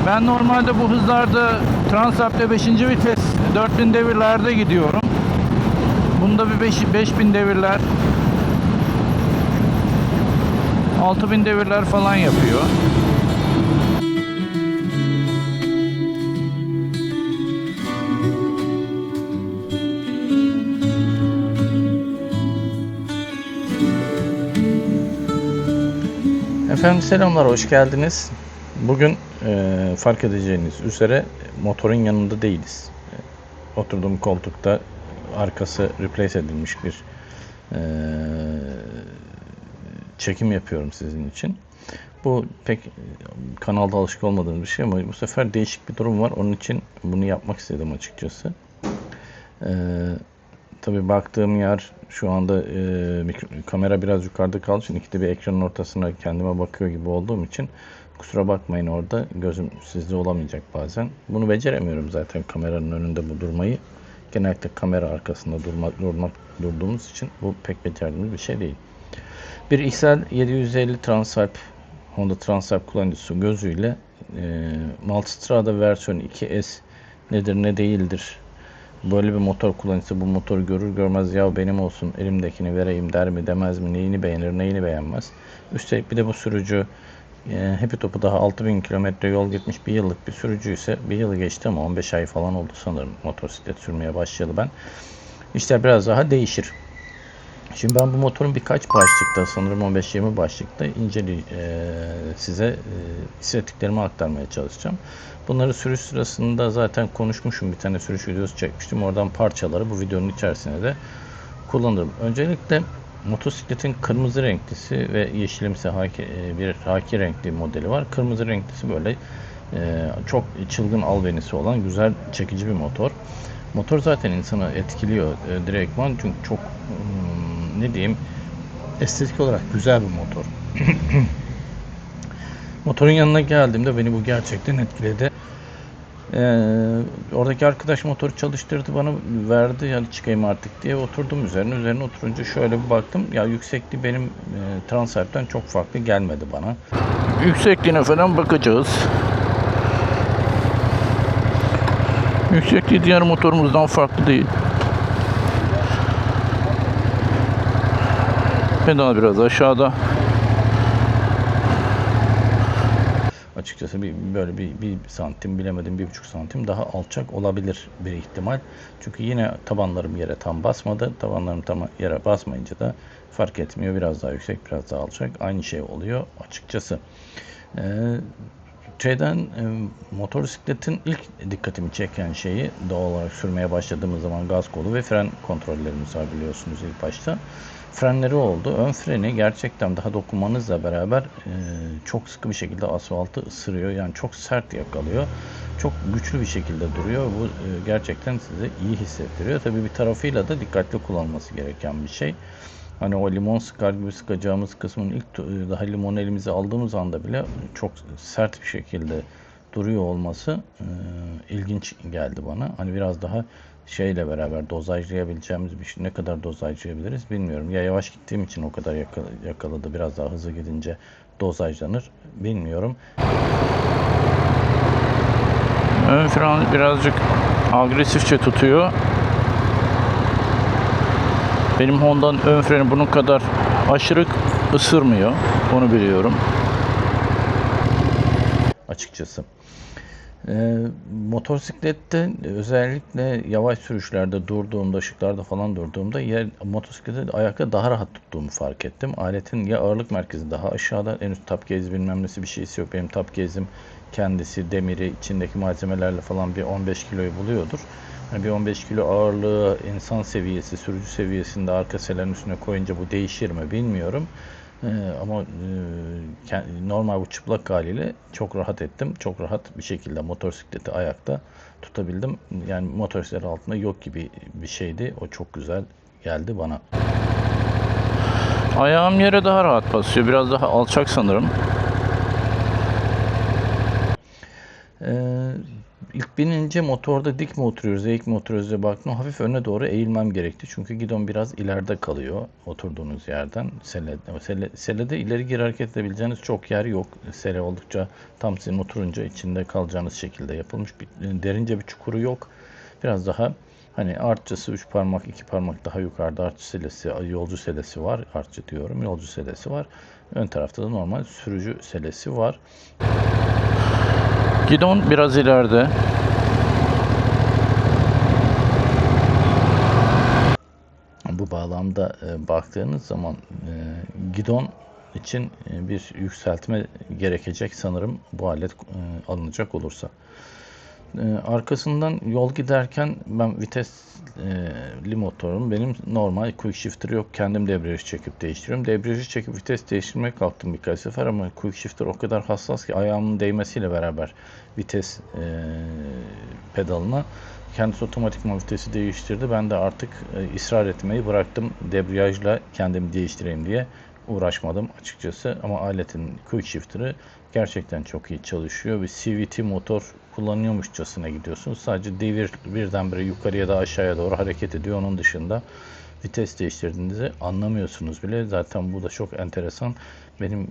Ben normalde bu hızlarda Transalp'te 5. vites 4000 devirlerde gidiyorum. Bunda bir 5000 devirler, 6000 devirler falan yapıyor. Efendim selamlar, hoş geldiniz. Bugün fark edeceğiniz üzere motorun yanında değiliz. Oturduğum koltukta arkası replace edilmiş bir çekim yapıyorum sizin için. Bu pek kanalda alışık olmadığım bir şey ama bu sefer değişik bir durum var. Onun için bunu yapmak istedim açıkçası. Tabii baktığım yer şu anda kamera biraz yukarıda kaldığı için ikide bir ekranın ortasına kendime bakıyor gibi olduğum için kusura bakmayın, orada gözüm sizde olamayacak bazen. Bunu beceremiyorum zaten, kameranın önünde bu durmayı. Genellikle kamera arkasında durduğumuz için bu pek becerdiğimiz bir şey değil. Bir XL 750 Transalp, Honda Transalp kullanıcısı gözüyle Multistrada versiyon 2S nedir ne değildir, böyle bir motor kullanıcısı bu motoru görür görmez ya benim olsun elimdekini vereyim der mi demez mi, neyini beğenir neyini beğenmez. Üstelik bir de bu sürücü Hepi topu daha 6000 kilometre yol gitmiş bir yıllık bir sürücü ise, bir yılı geçti ama 15 ay falan oldu sanırım motosiklet sürmeye başlayalı ben. İşte biraz daha değişir. Şimdi ben bu motorun birkaç başlıkta, sanırım 15-20 başlıkta size hissettiklerimi aktarmaya çalışacağım. Bunları sürüş sırasında zaten konuşmuşum. Bir tane sürüş videosu çekmiştim. Oradan parçaları bu videonun içerisine de kullanırım. Öncelikle motosikletin kırmızı renklisi ve yeşilimsi bir haki renkli modeli var. Kırmızı renklisi böyle çok çılgın albenisi olan güzel, çekici bir motor. Motor zaten insanı etkiliyor direktman, çünkü çok ne diyeyim, estetik olarak güzel bir motor. Motorun yanına geldiğimde beni bu gerçekten etkiledi. Oradaki arkadaş motoru çalıştırdı, bana verdi, yani çıkayım artık diye oturdum üzerine oturunca şöyle bir baktım, ya yüksekliği benim Transalp'ten çok farklı gelmedi bana. Yüksekliğine falan bakacağız. Yüksekliği diğer motorumuzdan farklı değil. Pedal biraz aşağıda. Açıkçası böyle bir santim, bilemedim 1,5 santim daha alçak olabilir bir ihtimal. Çünkü yine tabanlarım yere tam basmadı. Tabanlarım tam yere basmayınca da fark etmiyor. Biraz daha yüksek, biraz daha alçak. Aynı şey oluyor açıkçası. Motosikletin ilk dikkatimi çeken şeyi, doğal olarak sürmeye başladığımız zaman gaz kolu ve fren kontrollerimiz var biliyorsunuz ilk başta. Frenleri oldu. Ön freni gerçekten daha dokunmanızla beraber çok sıkı bir şekilde asfaltı ısırıyor. Yani çok sert yakalıyor. Çok güçlü bir şekilde duruyor. Bu gerçekten size iyi hissettiriyor. Tabii bir tarafıyla da dikkatli kullanılması gereken bir şey. Hani o limon sıkar gibi sıkacağımız kısmın daha limonu elimize aldığımız anda bile çok sert bir şekilde duruyor olması ilginç geldi bana. Hani biraz daha şeyle beraber dozajlayabileceğimiz bir şey. Ne kadar dozajlayabiliriz bilmiyorum. Ya yavaş gittiğim için o kadar yakaladı. Biraz daha hızlı gidince dozajlanır. Bilmiyorum. Ön fren birazcık agresifçe tutuyor. Benim Honda'nın ön freni bunun kadar aşırı ısırmıyor. Onu biliyorum. Açıkçası. Motosiklette özellikle yavaş sürüşlerde durduğumda, ışıklarda falan durduğumda motosikleti ayakta daha rahat tuttuğumu fark ettim. Aletin ya ağırlık merkezi daha aşağıda, henüz top gauge bilmem nesi bir şeysi yok. Benim top gauge'im kendisi, demiri, içindeki malzemelerle falan bir 15 kiloyu buluyordur. Yani bir 15 kilo ağırlığı insan seviyesi, sürücü seviyesinde arka selerin üstüne koyunca bu değişir mi bilmiyorum. Ama normal bu çıplak haliyle çok rahat ettim. Çok rahat bir şekilde motosikleti ayakta tutabildim. Yani motosiklet altında yok gibi bir şeydi. O çok güzel geldi bana. Ayağım yere daha rahat basıyor. Biraz daha alçak sanırım. İlk binince motorda dik mi oturuyoruz, eğik mi oturuyoruz diye baktım. Hafif öne doğru eğilmem gerekti. Çünkü gidon biraz ileride kalıyor oturduğunuz yerden. Selede ileri geri hareket edebileceğiniz çok yer yok. Sele oldukça tam sizin oturunca içinde kalacağınız şekilde yapılmış. Derince bir çukuru yok. Biraz daha hani artçısı 3 parmak 2 parmak daha yukarıda artçı selesi, yolcu selesi var. Artçı diyorum, yolcu selesi var. Ön tarafta da normal sürücü selesi var. Gidon biraz ileride. Bu bağlamda baktığınız zaman gidon için bir yükseltme gerekecek sanırım bu alet alınacak olursa. Arkasından yol giderken ben vitesli motorum. Benim normal quick shifter yok. Kendim debriyajı çekip değiştiriyorum. Debriyajı çekip vites değiştirmeye kalktım birkaç sefer ama quick shifter o kadar hassas ki ayağımın değmesiyle beraber vites pedalına kendisi otomatikman vitesi değiştirdi. Ben de artık ısrar etmeyi bıraktım. Debriyajla kendim değiştireyim diye uğraşmadım açıkçası. Ama aletin quick shifter'ı gerçekten çok iyi çalışıyor. Bir CVT motor kullanıyormuşçasına gidiyorsunuz. Sadece devir birdenbire yukarıya da aşağıya doğru hareket ediyor. Onun dışında vites değiştirdiğinizi anlamıyorsunuz bile. Zaten bu da çok enteresan. Benim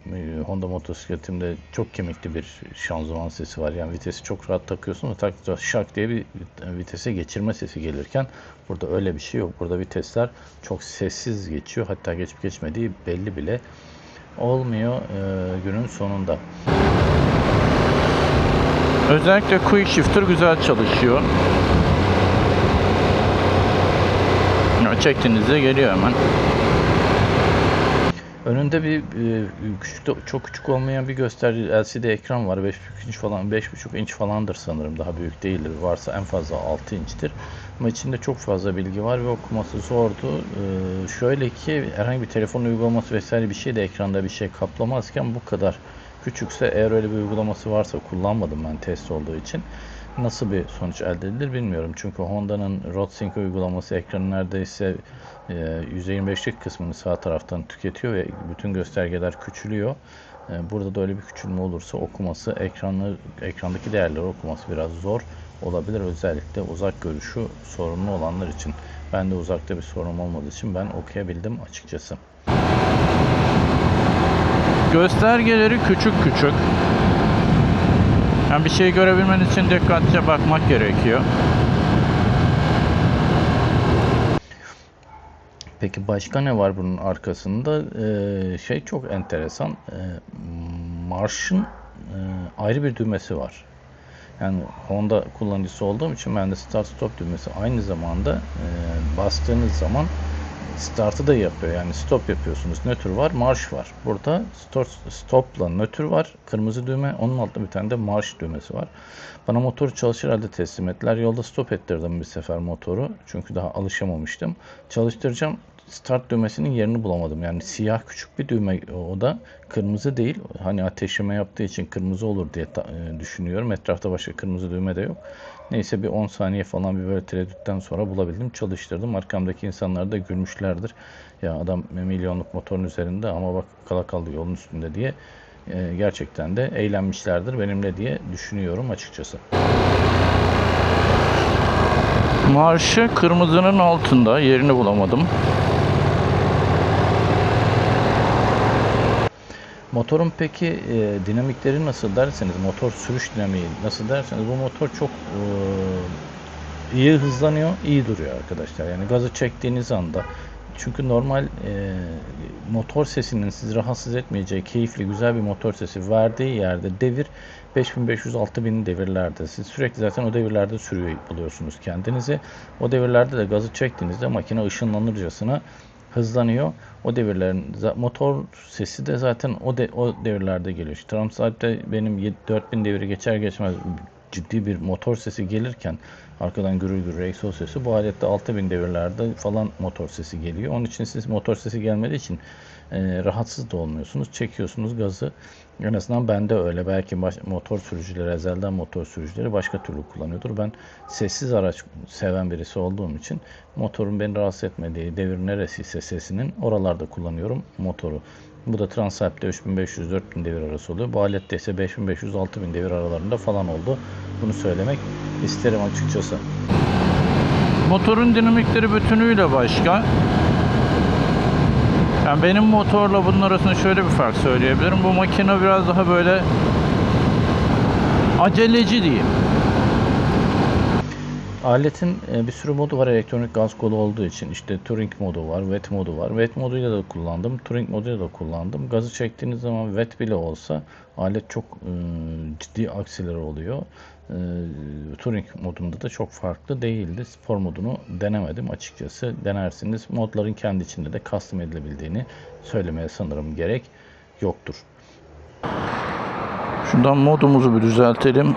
Honda motosikletimde çok kemikli bir şanzıman sesi var. Yani vitesi çok rahat takıyorsunuz. Taktıkça şak diye bir vitese geçirme sesi gelirken burada öyle bir şey yok. Burada vitesler çok sessiz geçiyor. Hatta geçip geçmediği belli bile olmuyor günün sonunda. Özellikle quick shifter güzel çalışıyor. Çektiğinizde geliyor hemen. Önünde bir çok küçük olmayan bir gösterge LCD ekran var. 5,5 inç falan, 5,5 inç falandır sanırım. Daha büyük değildir. Varsa en fazla 6 inçtir. Ama içinde çok fazla bilgi var ve okuması zordu. Şöyle ki herhangi bir telefon uygulaması vesaire bir şey de ekranda bir şey kaplamazken bu kadar küçükse, eğer öyle bir uygulaması varsa, kullanmadım ben test olduğu için, nasıl bir sonuç elde edilir bilmiyorum. Çünkü Honda'nın RoadSync uygulaması ekranın neredeyse %25'lik kısmını sağ taraftan tüketiyor ve bütün göstergeler küçülüyor. Burada da öyle bir küçülme olursa okuması, ekrandaki değerleri okuması biraz zor olabilir. Özellikle uzak görüşü sorunlu olanlar için. Ben de uzakta bir sorun olmadığı için ben okuyabildim açıkçası. Göstergeleri küçük küçük. Yani bir şey görebilmen için dikkatlice bakmak gerekiyor. Peki başka ne var bunun arkasında? Şey çok enteresan. Marşın ayrı bir düğmesi var. Yani Honda kullanıcısı olduğum için ben de start stop düğmesi aynı zamanda bastığınız zaman startı da yapıyor. Yani stop yapıyorsunuz. Nötr var, marş var. Burada stopla nötr var. Kırmızı düğme. Onun altında bir tane de marş düğmesi var. Bana motoru çalışır halde teslim ettiler. Yolda stop ettirdim bir sefer motoru. Çünkü daha alışamamıştım. Çalıştıracağım. Start düğmesinin yerini bulamadım. Yani siyah küçük bir düğme, o da kırmızı değil. Hani ateşleme yaptığı için kırmızı olur diye düşünüyorum. Etrafta başka kırmızı düğme de yok. Neyse bir 10 saniye falan bir böyle tereddütten sonra bulabildim. Çalıştırdım. Arkamdaki insanlar da gülmüşlerdir. Ya adam milyonluk motorun üzerinde ama bak kala kaldı yolun üstünde diye. Gerçekten de eğlenmişlerdir benimle diye düşünüyorum açıkçası. Marşı kırmızının altında, yerini bulamadım. Motorun peki dinamikleri nasıl derseniz, motor sürüş dinamiği nasıl derseniz, bu motor çok iyi hızlanıyor, iyi duruyor arkadaşlar. Yani gazı çektiğiniz anda, çünkü normal motor sesinin sizi rahatsız etmeyeceği keyifli güzel bir motor sesi verdiği yerde devir 5500-6000 devirlerde. Siz sürekli zaten o devirlerde sürüyor buluyorsunuz kendinizi. O devirlerde de gazı çektiğinizde makine ışınlanırcasına hızlanıyor. O devirlerin motor sesi de zaten o devirlerde geliyor. İşte Tramsalp'te benim 4000 deviri geçer geçmez ciddi bir motor sesi gelirken arkadan gürül gürül egzoz sesi, bu alette 6000 devirlerde falan motor sesi geliyor. Onun için siz motor sesi gelmediği için rahatsız da olmuyorsunuz. Çekiyorsunuz gazı. En azından bende öyle. Belki motor sürücüleri, ezelden motor sürücüleri başka türlü kullanıyordur. Ben sessiz araç seven birisi olduğum için motorun beni rahatsız etmediği devir neresiyse sesinin oralarda kullanıyorum motoru. Bu da Transalp'te 3500-4000 devir arası oluyor. Bu alette ise 5500-6000 devir aralarında falan oldu. Bunu söylemek isterim açıkçası. Motorun dinamikleri bütünüyle başka. Yani benim motorla bunun arasında şöyle bir fark söyleyebilirim. Bu makine biraz daha böyle aceleci diyeyim. Aletin bir sürü modu var elektronik gaz kolu olduğu için. İşte Touring modu var, Wet modu var. Wet moduyla da kullandım, Touring moduyla da kullandım. Gazı çektiğiniz zaman Wet bile olsa alet çok ciddi aksileri oluyor. Touring modunda da çok farklı değildi. Spor modunu denemedim açıkçası. Denersiniz. Modların kendi içinde de custom edilebildiğini söylemeye sanırım gerek yoktur. Şuradan modumuzu bir düzeltelim.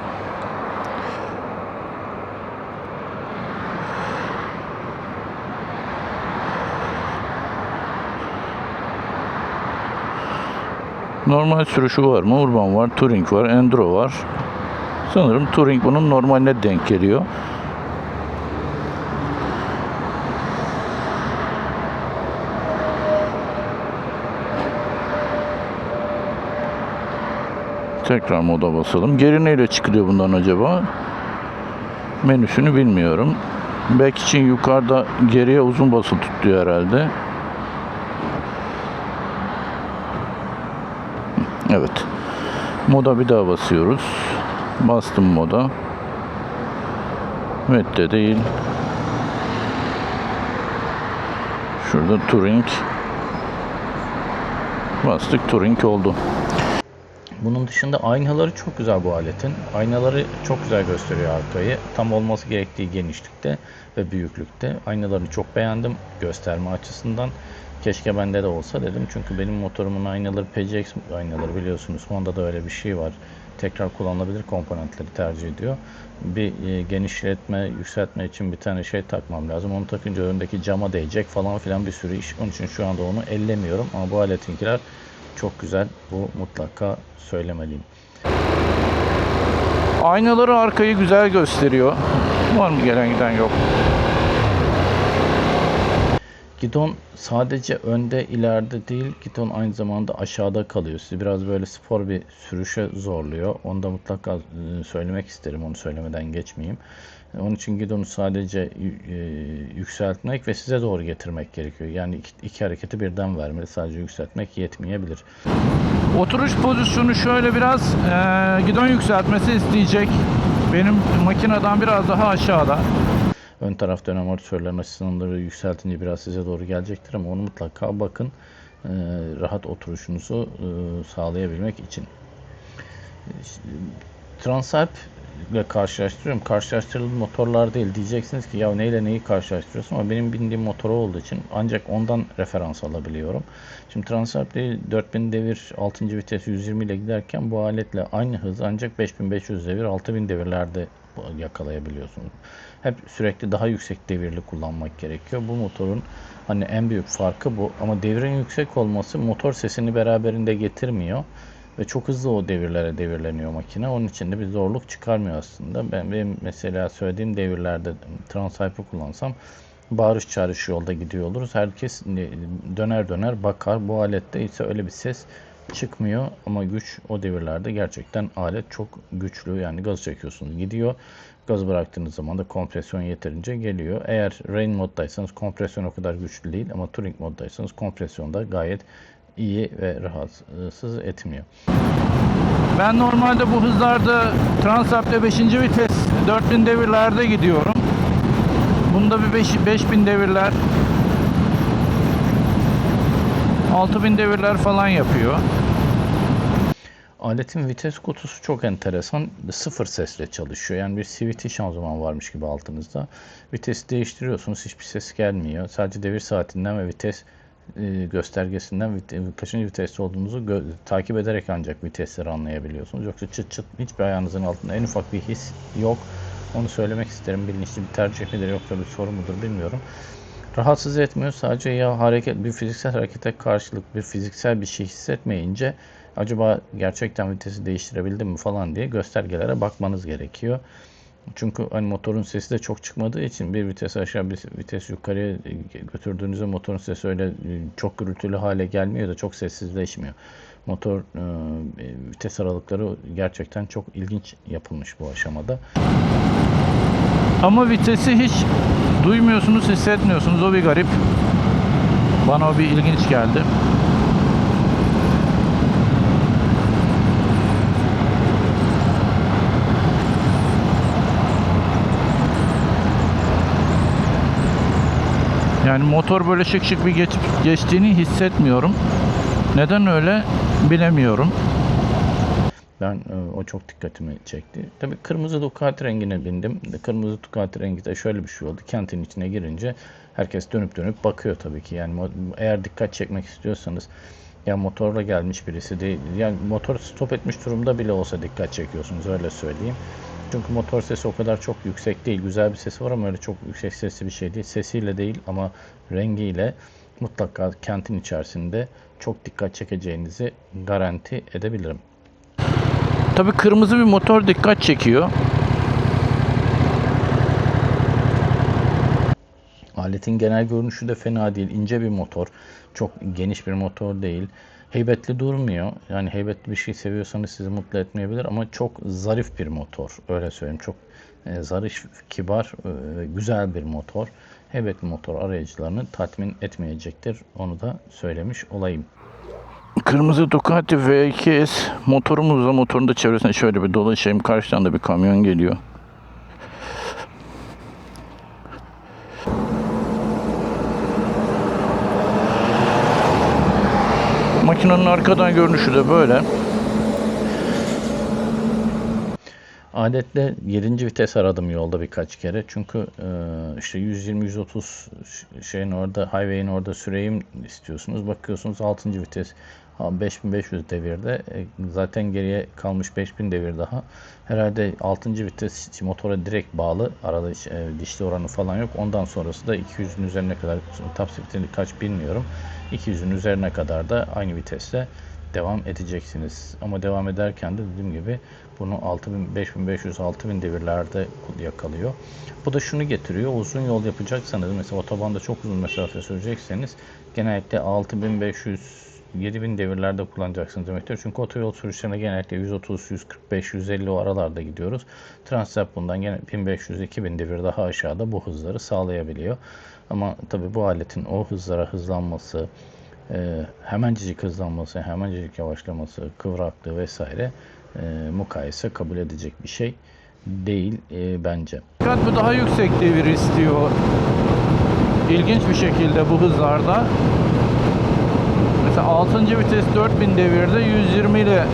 Normal sürüşü var mı? Urban var, Touring var, Enduro var. Sanırım Touring bunun normaline denk geliyor. Tekrar moda basalım. Geri neyle çıkılıyor bundan acaba? Menüsünü bilmiyorum. Back için yukarıda geriye uzun basılı tutuyor herhalde. Evet. Moda bir daha basıyoruz. Bastım moda. Vet'te değil. Şurada Touring. Bastık, Touring oldu. Bunun dışında aynaları çok güzel bu aletin. Aynaları çok güzel gösteriyor arkayı. Tam olması gerektiği genişlikte ve büyüklükte. Aynalarını çok beğendim gösterme açısından. Keşke bende de olsa dedim. Çünkü benim motorumun aynaları PCX aynaları biliyorsunuz. Honda'da öyle bir şey var. Tekrar kullanılabilir komponentleri tercih ediyor. Bir genişletme, yükseltme için bir tane şey takmam lazım. Onu takınca önündeki cama değecek falan filan bir sürü iş. Onun için şu anda onu ellemiyorum. Ama bu aletinkiler çok güzel. Bu mutlaka söylemeliyim. Aynaları arkayı güzel gösteriyor. Var mı gelen giden yok. Gidon sadece önde ileride değil, gidon aynı zamanda aşağıda kalıyor. Sizi biraz böyle spor bir sürüşe zorluyor. Onu da mutlaka söylemek isterim. Onu söylemeden geçmeyeyim. Onun için gidonu sadece yükseltmek ve size doğru getirmek gerekiyor. Yani iki hareketi birden vermeli. Sadece yükseltmek yetmeyebilir. Oturuş pozisyonu şöyle biraz gidon yükseltmesi isteyecek. Benim makineden biraz daha aşağıda. Ön taraf dönem amortisörlerin asistanları yükseltince biraz size doğru gelecektir ama onu mutlaka bakın rahat oturuşunuzu sağlayabilmek için. Transalp ile karşılaştırıyorum. Karşılaştırılan motorlar değil. Diyeceksiniz ki ya neyle neyi karşılaştırıyorsun ama benim bindiğim motor olduğu için ancak ondan referans alabiliyorum. Şimdi Transalp'te 4000 devir 6. vites 120 ile giderken bu aletle aynı hız ancak 5500 devir 6000 devirlerde yakalayabiliyorsunuz. Hep sürekli daha yüksek devirli kullanmak gerekiyor. Bu motorun hani en büyük farkı bu. Ama devirin yüksek olması motor sesini beraberinde getirmiyor. Ve çok hızlı o devirlere devirleniyor makine. Onun için de bir zorluk çıkarmıyor aslında. Benim mesela söylediğim devirlerde Transalp'i kullansam bağırış çağrış yolda gidiyor oluruz. Herkes döner döner bakar. Bu alette ise öyle bir ses çıkmıyor ama güç o devirlerde gerçekten alet çok güçlü. Yani gaz çekiyorsunuz gidiyor. Gaz bıraktığınız zaman da kompresyon yeterince geliyor. Eğer Rain moddaysanız kompresyon o kadar güçlü değil ama Touring moddaysanız kompresyon da gayet iyi ve rahatsız etmiyor. Ben normalde bu hızlarda Transalp'te 5. vites 4000 devirlerde gidiyorum. Bunda bir 5000 devirler 6000 devirler falan yapıyor. Aletin vites kutusu çok enteresan. Sıfır sesle çalışıyor. Yani bir CVT şanzıman varmış gibi altınızda. Vitesi değiştiriyorsunuz. Hiçbir ses gelmiyor. Sadece devir saatinden ve vites göstergesinden kaçıncı viteste olduğunuzu takip ederek ancak vitesleri anlayabiliyorsunuz. Yoksa çıt çıt hiçbir ayağınızın altında en ufak bir his yok. Onu söylemek isterim. Bilinçli bir tercih midir yoksa bir sorun mudur bilmiyorum. Rahatsız etmiyor. Sadece ya bir fiziksel harekete karşılık bir fiziksel bir şey hissetmeyince acaba gerçekten vitesi değiştirebildim mi falan diye göstergelere bakmanız gerekiyor. Çünkü hani motorun sesi de çok çıkmadığı için bir vites aşağı bir vites yukarıya götürdüğünüzde motorun sesi öyle çok gürültülü hale gelmiyor da çok sessizleşmiyor. Motor vites aralıkları gerçekten çok ilginç yapılmış bu aşamada. Ama vitesi hiç duymuyorsunuz, hissetmiyorsunuz. O bir garip. Bana o bir ilginç geldi. Yani motor böyle şık şık bir geçtiğini hissetmiyorum. Neden öyle bilemiyorum. Ben o çok dikkatimi çekti. Tabii kırmızı Ducati rengine bindim. Kırmızı Ducati rengi de şöyle bir şey oldu. Kentin içine girince herkes dönüp dönüp bakıyor tabii ki. Yani eğer dikkat çekmek istiyorsanız ya motorla gelmiş birisi değil. Yani motor stop etmiş durumda bile olsa dikkat çekiyorsunuz, öyle söyleyeyim. Çünkü motor sesi o kadar çok yüksek değil. Güzel bir sesi var ama öyle çok yüksek sesli bir şey değil. Sesiyle değil ama rengiyle mutlaka kentin içerisinde çok dikkat çekeceğinizi garanti edebilirim. Tabii kırmızı bir motor dikkat çekiyor. Aletin genel görünüşü de fena değil. İnce bir motor. Çok geniş bir motor değil. Heybetli durmuyor. Yani heybetli bir şey seviyorsanız sizi mutlu etmeyebilir ama çok zarif bir motor. Öyle söyleyeyim. Çok zarif, kibar, güzel bir motor. Heybetli motor arayıcılarını tatmin etmeyecektir. Onu da söylemiş olayım. Kırmızı Ducati V2S motorumuzla motorun da çevresine şöyle bir dolaşayım. Karşıdan da bir kamyon geliyor. Makinenin arkadan görünüşü de böyle. Adetle 7. vites aradım yolda birkaç kere. Çünkü işte 120-130 şeyin orada, highway'in orada süreyim istiyorsunuz. Bakıyorsunuz 6. vites 5500 devirde. Zaten geriye kalmış 5000 devir daha. Herhalde 6. vites motora direkt bağlı. Arada dişli oranı falan yok. Ondan sonrası da 200'ün üzerine kadar, top speed'ini kaç bilmiyorum. 200'ün üzerine kadar da aynı vitesle devam edeceksiniz. Ama devam ederken de dediğim gibi bunu 6000, 5500, 6000 devirlerde yakalıyor. Bu da şunu getiriyor. Uzun yol yapacaksanız, mesela otobanda çok uzun mesafe sürecekseniz genellikle 6500, 7000 devirlerde kullanacaksınız demektir. Çünkü otoyol sürüşlerine genellikle 130, 145, 150 o aralarda gidiyoruz. Transalp bundan gene 1500, 2000 devir daha aşağıda bu hızları sağlayabiliyor. Ama tabii bu aletin o hızlara hızlanması, hemencecik hızlanması, hemencecik yavaşlaması, kıvraklığı vesaire mukayese kabul edecek bir şey değil bence. Fakat bu daha yüksek devir istiyor. İlginç bir şekilde bu hızlarda. Mesela 6. vites 4000 devirde 120 ile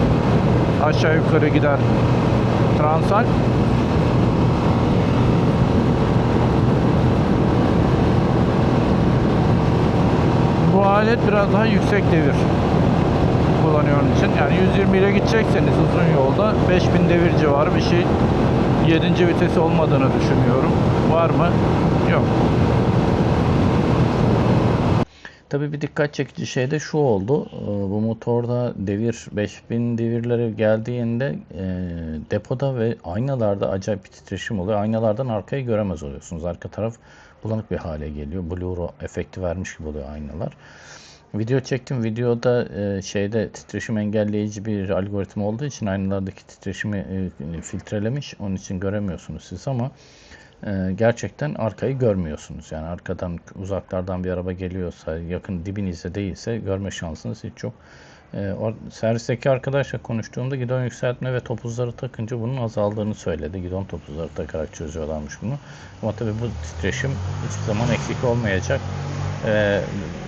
aşağı yukarı gider Transalp. Bu alet biraz daha yüksek devir kullanıyor onun için. Yani 120 ile gidecekseniz uzun yolda 5000 devir civarı bir şey. 7. vitesi olmadığını düşünüyorum. Var mı? Yok. Tabii bir dikkat çekici şey de şu oldu. Bu motorda devir 5000 devirlere geldiğinde depoda ve aynalarda acayip bir titreşim oluyor. Aynalardan arkayı göremez oluyorsunuz. Arka taraf bulanık bir hale geliyor. Blur efekti vermiş gibi oluyor aynalar. Video çektim. Videoda şeyde titreşim engelleyici bir algoritma olduğu için aynalardaki titreşimi filtrelemiş. Onun için göremiyorsunuz siz ama gerçekten arkayı görmüyorsunuz. Yani arkadan, uzaklardan bir araba geliyorsa, yakın dibinizde değilse görme şansınız hiç yok. Servisteki arkadaşla konuştuğumda gidon yükseltme ve topuzları takınca bunun azaldığını söyledi. Gidon topuzları takarak çözüyorlarmış bunu. Ama tabii bu titreşim hiçbir zaman eksik olmayacak.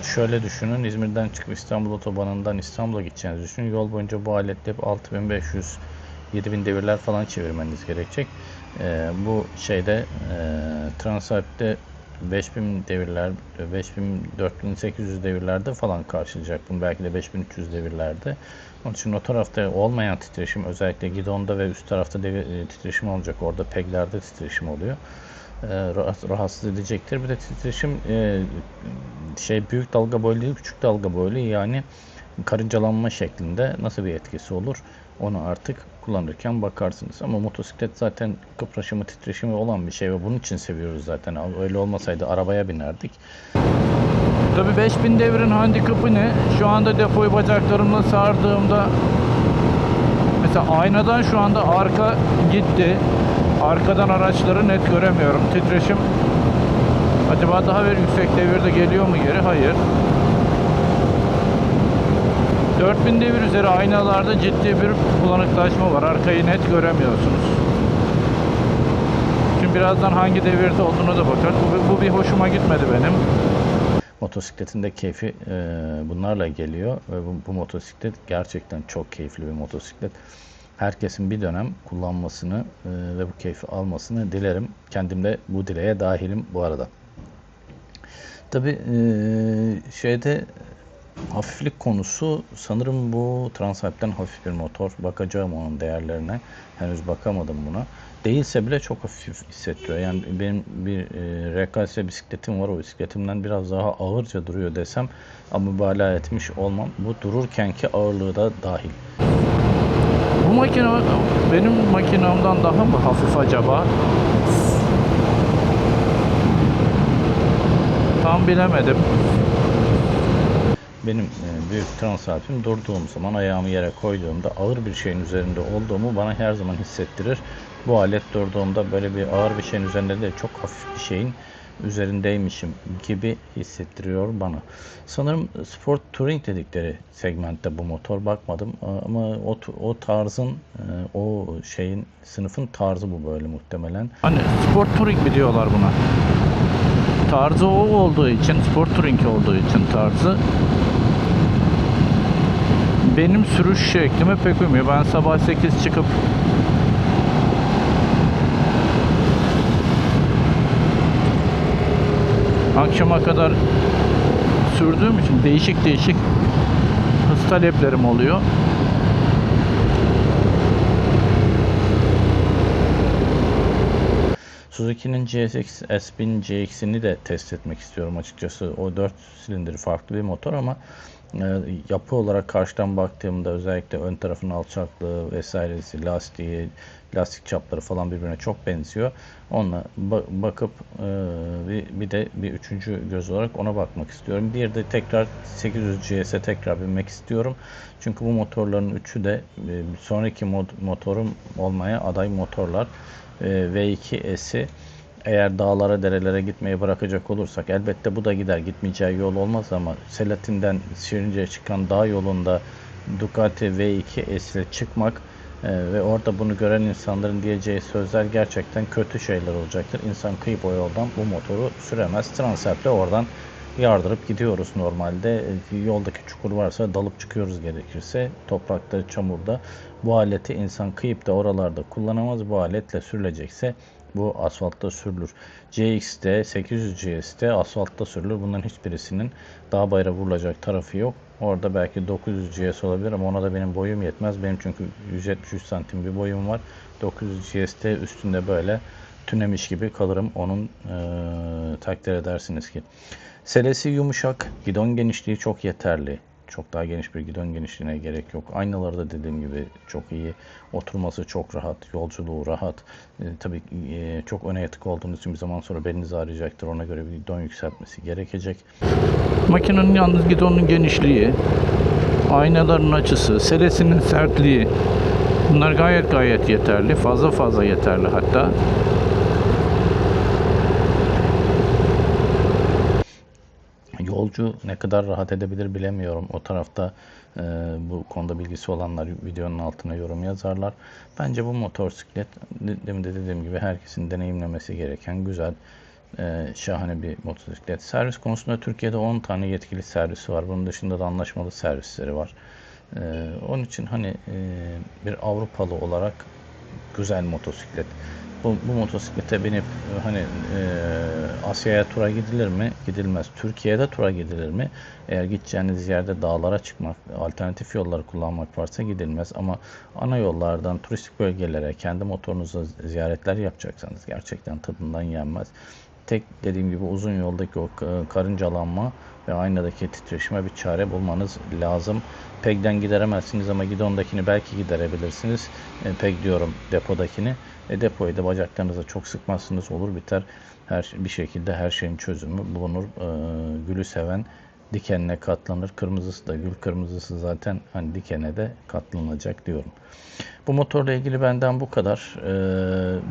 Şöyle düşünün, İzmir'den çıkıp İstanbul otobanından İstanbul'a gideceğinizi düşünün. Yol boyunca bu aletle 6500, 7000 devirler falan çevirmeniz gerekecek. Bu şeyde Transalp'te 5000 devirler, 5000, 4800 devirlerde falan karşılayacak bunu. Belki de 5300 devirlerde. Onun için o tarafta olmayan titreşim, özellikle gidonda ve üst tarafta titreşim olacak. Orada peglerde titreşim oluyor. Rahatsız edecektir. Bir de titreşim büyük dalga boylu değil, küçük dalga boylu, yani karıncalanma şeklinde nasıl bir etkisi olur Onu artık kullanırken bakarsınız. Ama motosiklet zaten kıpraşımı, titreşimi olan bir şey ve bunun için seviyoruz zaten. Öyle olmasaydı arabaya binerdik. Tabii 5000 devrin handikapı ne? Şu anda depoyu bacaklarımla sardığımda mesela aynadan şu anda arka gitti. Arkadan araçları net göremiyorum. Titreşim acaba daha bir yüksek devirde geliyor mu geri? Hayır. 4000 devir üzeri aynalarda ciddi bir bulanıklaşma var. Arkayı net göremiyorsunuz. Şimdi birazdan hangi devirde olduğuna da bakar. Bu bir hoşuma gitmedi benim. Motosikletin de keyfi bunlarla geliyor ve bu motosiklet gerçekten çok keyifli bir motosiklet. Herkesin bir dönem kullanmasını ve bu keyfi almasını dilerim. Kendim de bu dileğe dahilim bu arada. Tabii hafiflik konusu sanırım bu Transalp'ten hafif bir motor. Bakacağım onun değerlerine. Henüz bakamadım buna. Değilse bile çok hafif hissettiriyor. Yani benim bir RKS bisikletim var. O bisikletimden biraz daha ağırca duruyor desem ama mübalağa etmiş olmam. Bu dururkenki ağırlığı da dahil. Bu makine benim makinamdan daha mı hafif acaba? Tam bilemedim. Benim büyük Transalp'im durduğum zaman, ayağımı yere koyduğumda ağır bir şeyin üzerinde olduğumu bana her zaman hissettirir. Bu alet durduğumda böyle bir ağır bir şeyin üzerinde değil, çok hafif bir şeyin üzerindeymişim gibi hissettiriyor bana. Sanırım Sport Touring dedikleri segmentte bu motor, bakmadım ama o tarzın, o şeyin, sınıfın tarzı bu böyle muhtemelen. Hani Sport Touring mi diyorlar buna? Tarzı o olduğu için, Sport Touring olduğu için tarzı benim sürüş şeklime pek uymuyor. Ben sabah 8 çıkıp akşama kadar sürdüğüm için değişik hız taleplerim oluyor. Suzuki'nin GSX S1000 GX'ini de test etmek istiyorum açıkçası. O 4 silindir farklı bir motor ama yapı olarak karşıdan baktığımda özellikle ön tarafın alçaklığı vesairesi, lastiği, lastik çapları falan birbirine çok benziyor. Onunla bakıp bir de bir üçüncü göz olarak ona bakmak istiyorum. Bir de tekrar 800 GS'e tekrar binmek istiyorum. Çünkü bu motorların üçü de sonraki motorum olmaya aday motorlar. V2S'i eğer dağlara, derelere gitmeyi bırakacak olursak, elbette bu da gider, gitmeyeceği yol olmaz ama Selatin'den Şirince'ye çıkan dağ yolunda Ducati V2S ile çıkmak ve orada bunu gören insanların diyeceği sözler gerçekten kötü şeyler olacaktır. İnsan kıyıp o yoldan bu motoru süremez. Transalp'le oradan yardırıp gidiyoruz normalde. Yoldaki çukur varsa dalıp çıkıyoruz gerekirse. Toprakta, çamurda. Bu aleti insan kıyıp da oralarda kullanamaz. Bu aletle sürülecekse bu asfaltta sürülür. CX'de, 800 GS'de asfaltta sürülür. Bunların hiçbirisinin dağ bayrağı vurulacak tarafı yok. Orada belki 900 GS olabilir ama ona da benim boyum yetmez. Benim çünkü 173 santim bir boyum var. 900 GS'de üstünde böyle tünemiş gibi kalırım. Onun takdir edersiniz ki. Selesi yumuşak, gidon genişliği çok yeterli. Çok daha geniş bir gidon genişliğine gerek yok. Aynaları da dediğim gibi çok iyi. Oturması çok rahat, yolculuğu rahat. Tabii çok öne yatık olduğunuz için bir zaman sonra belinizi ağrıyacaktır. Ona göre bir gidon yükseltmesi gerekecek. Makinenin yalnız gidonun genişliği, aynaların açısı, selesinin sertliği, bunlar gayet yeterli. Fazla yeterli hatta. Yolcu ne kadar rahat edebilir bilemiyorum. O tarafta bu konuda bilgisi olanlar videonun altına yorum yazarlar. Bence bu motosiklet, demin de dediğim gibi, herkesin deneyimlemesi gereken güzel, şahane bir motosiklet. Servis konusunda Türkiye'de 10 tane yetkili servisi var. Bunun dışında da anlaşmalı servisleri var. Onun için hani bir Avrupalı olarak güzel motosiklet. Bu motosiklete binip hani Asya'ya tura gidilir mi? Gidilmez. Türkiye'de tura gidilir mi? Eğer gideceğiniz yerde dağlara çıkmak, alternatif yolları kullanmak varsa gidilmez. Ama ana yollardan turistik bölgelere kendi motorunuzla ziyaretler yapacaksanız gerçekten tadından yenmez. Tek dediğim gibi uzun yoldaki o karıncalanma ve aynadaki titreşime bir çare bulmanız lazım. PEG'den gideremezsiniz ama gidondakini belki giderebilirsiniz. PEG diyorum, depodakini. Depoyu da bacaklarınıza çok sıkmazsınız, olur biter. Bir şekilde her şeyin çözümü bulunur. Gülü seven dikenine katlanır. Kırmızısı da gül kırmızısı zaten hani dikene de katlanacak diyorum. Bu motorla ilgili benden bu kadar.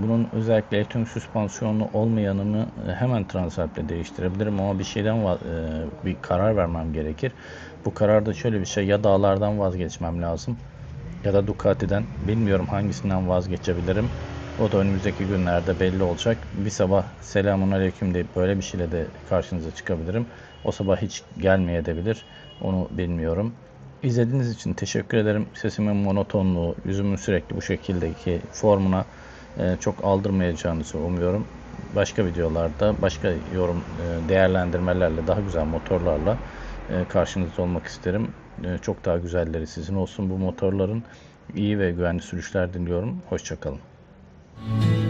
Bunun özellikle elektronik süspansiyonlu olmayanını hemen Transalp'le değiştirebilirim ama bir şeyden bir karar vermem gerekir. Bu kararda şöyle bir şey: ya dağlardan vazgeçmem lazım ya da Ducati'den. Bilmiyorum hangisinden vazgeçebilirim. O da önümüzdeki günlerde belli olacak. Bir sabah selamun aleyküm deyip böyle bir şeyle de karşınıza çıkabilirim. O sabah hiç gelmeyebilir. Onu bilmiyorum. İzlediğiniz için teşekkür ederim. Sesimin monotonluğu, yüzümün sürekli bu şekildeki formuna çok aldırmayacağınızı umuyorum. Başka videolarda, başka yorum, değerlendirmelerle, daha güzel motorlarla karşınızda olmak isterim. Çok daha güzelleri sizin olsun bu motorların. İyi ve güvenli sürüşler diliyorum. Hoşça kalın.